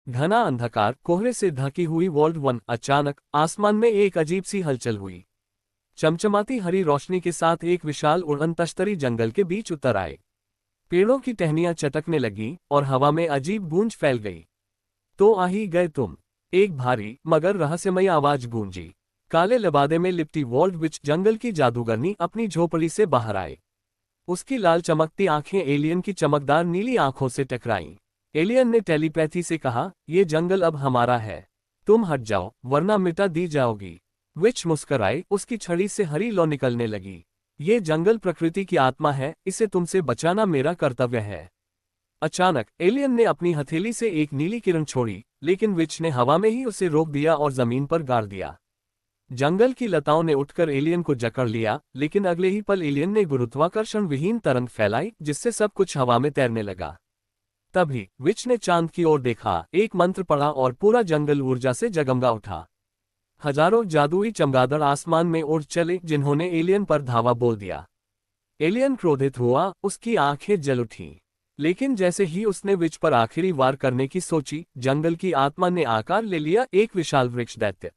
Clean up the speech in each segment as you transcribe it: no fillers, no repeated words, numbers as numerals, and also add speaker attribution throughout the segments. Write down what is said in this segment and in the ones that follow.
Speaker 1: घना अंधकार, कोहरे से ढकी हुई वर्ल्ड वन। अचानक आसमान में एक अजीब सी हलचल हुई। चमचमाती हरी रोशनी के साथ एक विशाल उड़न तश्तरी जंगल के बीच उतर आए। पेड़ों की टहनियां चटकने लगी और हवा में अजीब गूंज फैल गई। तो आ ही गए तुम, एक भारी मगर रहस्यमयी आवाज गूंजी। काले लबादे में लिपटी वर्ल्ड विच जंगल की जादूगरनी अपनी झोपड़ी से बाहर आए। उसकी लाल चमकती आंखें एलियन की चमकदार नीली आंखों से टकराईं। एलियन ने टेलीपैथी से कहा, यह जंगल अब हमारा है। तुम हट जाओ वरना मिटा दी जाओगी। विच मुस्कराई, उसकी छड़ी से हरी लौ निकलने लगी। ये जंगल प्रकृति की आत्मा है, इसे तुमसे बचाना मेरा कर्तव्य है। अचानक एलियन ने अपनी हथेली से एक नीली किरण छोड़ी, लेकिन विच ने हवा में ही उसे रोक दिया और जमीन पर गाड़ दिया। जंगल की लताओं ने उठकर एलियन को जकड़ लिया, लेकिन अगले ही पल एलियन ने गुरुत्वाकर्षण विहीन तरंग फैलाई, जिससे सब कुछ हवा में तैरने लगा। तभी विच ने चांद की ओर देखा, एक मंत्र पढ़ा और पूरा जंगल ऊर्जा से जगमगा उठा। हजारों जादुई चमगादड़ आसमान में उड़ चले, जिन्होंने एलियन पर धावा बोल दिया। एलियन क्रोधित हुआ, उसकी आंखें जल उठीं। लेकिन जैसे ही उसने विच पर आखिरी वार करने की सोची, जंगल की आत्मा ने आकार ले लिया, एक विशाल वृक्ष दैत्य।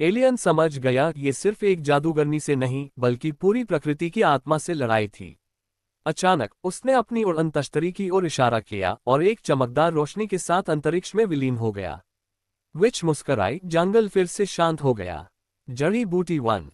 Speaker 1: एलियन समझ गया, ये सिर्फ एक जादूगरनी से नहीं बल्कि पूरी प्रकृति की आत्मा से लड़ाई थी। अचानक उसने अपनी उड़न तश्तरी की ओर इशारा किया और एक चमकदार रोशनी के साथ अंतरिक्ष में विलीन हो गया। विच मुस्कराई, जंगल फिर से शांत हो गया। जड़ी बूटी 1।